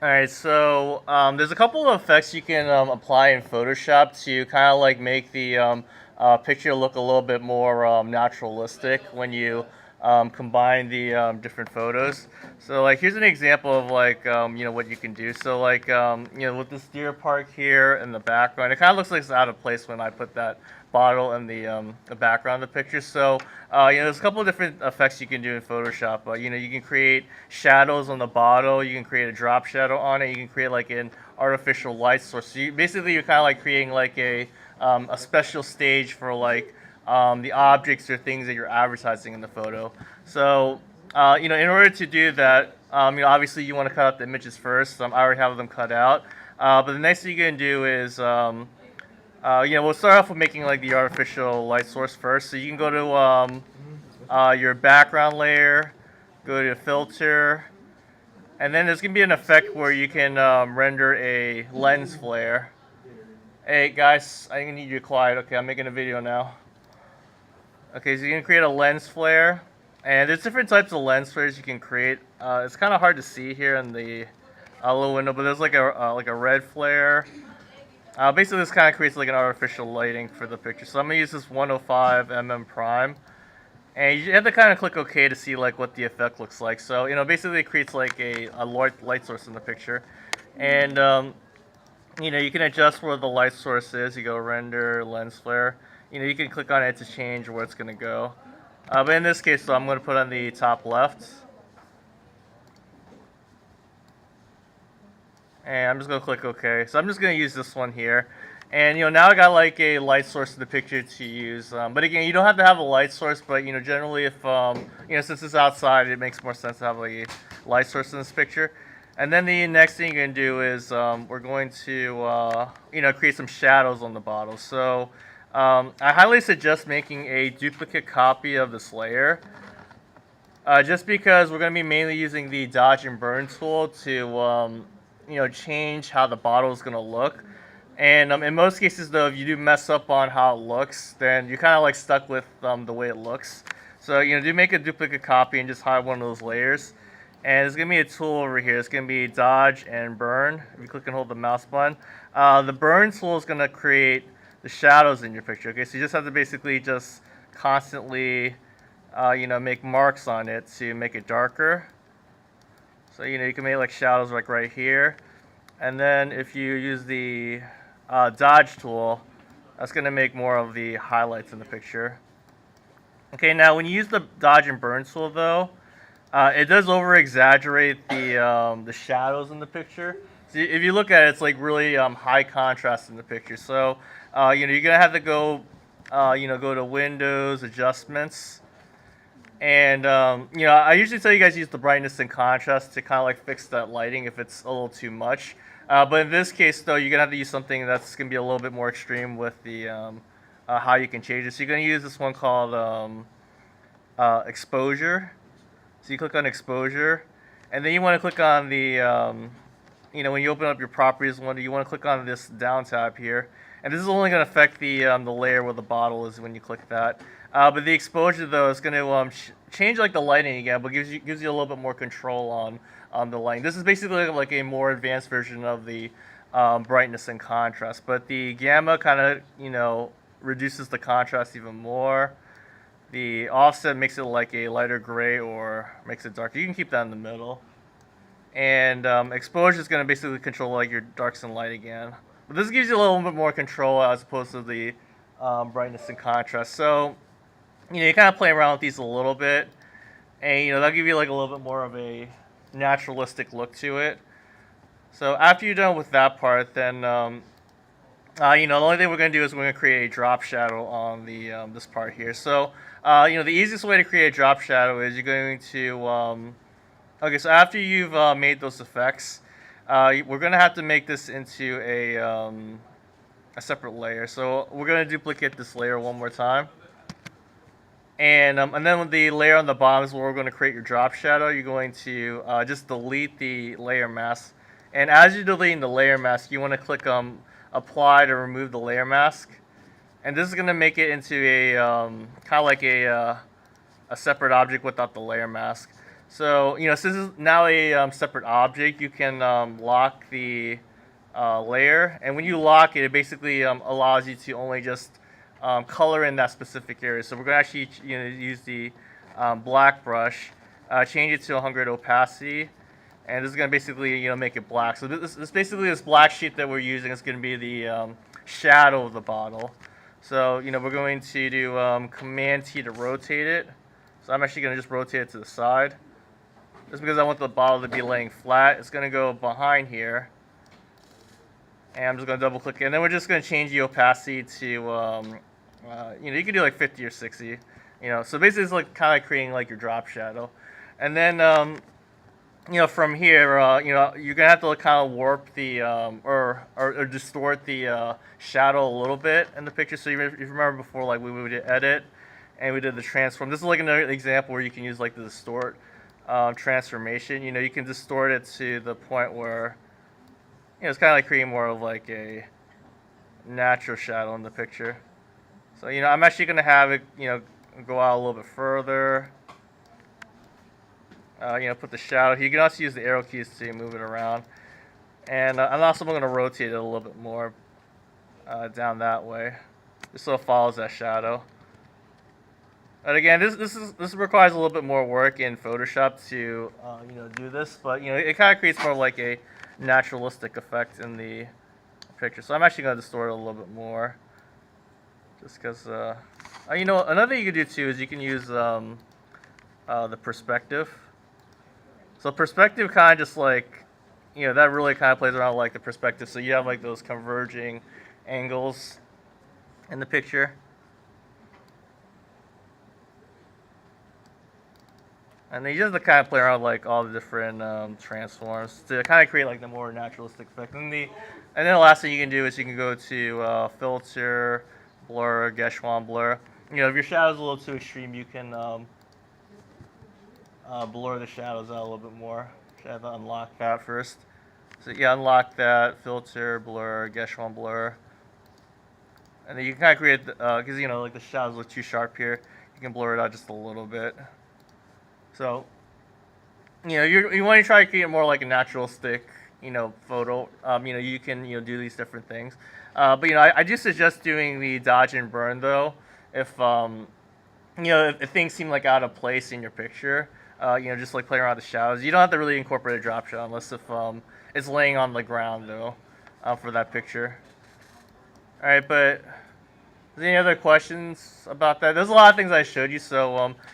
Alright, so there's a couple of effects you can apply in Photoshop to kind of like make the picture look a little bit more naturalistic when you combine the different photos. So like here's an example of like what you can do. So like with this deer park here in the background, it kind of looks like it's out of place when I put that bottle in the background of the picture. So there's a couple of different effects you can do in Photoshop. You can create shadows on the bottle. You can create a drop shadow on it. You can create like an artificial light source. So you're kind of like creating like a special stage for like the objects or things that you're advertising in the photo. So in order to do that, obviously you want to cut out the images first. I already have them cut out. But the next thing you can do is we'll start off with making like the artificial light source first. So you can go to your background layer, go to filter, and then there's gonna be an effect where you can render a lens flare. Hey guys, I need you quiet. Okay, I'm making a video now. Okay, so you can create a lens flare, and there's different types of lens flares you can create. It's kind of hard to see here in the little window, but there's like a red flare. Basically, this kind of creates like an artificial lighting for the picture. So I'm gonna use this 105 mm prime, and you have to kind of click OK to see like what the effect looks like. So basically, it creates like a light source in the picture, and you can adjust where the light source is. You go render lens flare. You can click on it to change where it's gonna go. But in this case, so I'm gonna put on the top left. And I'm just gonna click OK. So I'm just gonna use this one here. And now I got like a light source in the picture to use. But again, you don't have to have a light source. But generally, if since it's outside, it makes more sense to have a light source in this picture. And then the next thing you're gonna do is we're going to create some shadows on the bottle. So I highly suggest making a duplicate copy of this layer. Just because we're going to be mainly using the dodge and burn tool to change how the bottle is going to look. And in most cases, though, if you do mess up on how it looks, then you're kind of like stuck with the way it looks. So do make a duplicate copy and just hide one of those layers. And there's going to be a tool over here. It's going to be dodge and burn. If you click and hold the mouse button, the burn tool is going to create the shadows in your picture. Okay, so you just have to basically just constantly make marks on it to make it darker. So you can make like shadows like right here, and then if you use the dodge tool, that's going to make more of the highlights in the picture. Okay, now when you use the dodge and burn tool though, it does over exaggerate the shadows in the picture. So if you look at it, it's like really high contrast in the picture. So you're gonna have to go go to Windows, Adjustments, and I usually tell you guys to use the brightness and contrast to kind of like fix that lighting if it's a little too much. But in this case though, you're gonna have to use something that's gonna be a little bit more extreme with the how you can change it. So you're gonna use this one called exposure. So you click on exposure, and then you want to click on the when you open up your properties window, you want to click on this down tab here. And this is only going to affect the layer where the bottle is when you click that. But the exposure though is going to change like the lighting again, but gives you a little bit more control on the lighting. This is basically like a more advanced version of the brightness and contrast. But the gamma kind of reduces the contrast even more. The offset makes it like a lighter gray or makes it darker. You can keep that in the middle. And exposure is going to basically control like your darks and light again. But this gives you a little bit more control as opposed to the brightness and contrast. So you kind of play around with these a little bit, and that'll give you like a little bit more of a naturalistic look to it. So after you're done with that part, then the only thing we're going to do is we're going to create a drop shadow on the this part here. So the easiest way to create a drop shadow is you're going to okay, so after you've made those effects, we're going to have to make this into a separate layer. So we're going to duplicate this layer one more time. And then with the layer on the bottom is where we're going to create your drop shadow. You're going to just delete the layer mask. And as you're deleting the layer mask, you want to click apply to remove the layer mask. And this is going to make it into a kind of like a separate object without the layer mask. So since it's now a separate object, you can lock the layer, and when you lock it, it basically allows you to only just color in that specific area. So we're going to actually use the black brush, change it to 100 opacity, and this is going to basically make it black. So this basically this black sheet that we're using is going to be the shadow of the bottle. So we're going to do Command T to rotate it. So I'm actually going to just rotate it to the side, just because I want the bottle to be laying flat. It's going to go behind here, and I'm just going to double click it, and then we're just going to change the opacity to you can do like 50 or 60. So basically it's like kind of creating like your drop shadow, and then from here, you're gonna have to kind of warp the or distort the shadow a little bit in the picture. So if you remember before, like we did edit and we did the transform. This is like another example where you can use like the distort transformation. You can distort it to the point where it's kind of like creating more of like a natural shadow in the picture. So I'm actually gonna have it go out a little bit further. Put the shadow. You can also use the arrow keys to move it around. And I'm also going to rotate it a little bit more down that way, just so it follows that shadow. But again, this requires a little bit more work in Photoshop to do this, but it kind of creates more like a naturalistic effect in the picture. So I'm actually going to distort it a little bit more, just because. Another thing you can do too is you can use the perspective. So perspective kind of just like, that really kind of plays around like the perspective. So you have like those converging angles in the picture. And then you just have to kind of play around with like all the different transforms to kind of create like the more naturalistic effect. And then the last thing you can do is you can go to filter, blur, Geschwand blur. If your shadow's a little too extreme, you can blur the shadows out a little bit more. Should have to unlock that first. So unlock that, filter, blur, Geschwand blur. And then you can kind of create, because like the shadows look too sharp here, you can blur it out just a little bit. So, you want to try to create more like a naturalistic, photo. You can, do these different things. But, I do suggest doing the dodge and burn though, if things seem like out of place in your picture. Just like playing around with the shadows. You don't have to really incorporate a drop shadow unless if it's laying on the ground though, for that picture. All right, but is there any other questions about that? There's a lot of things I showed you, so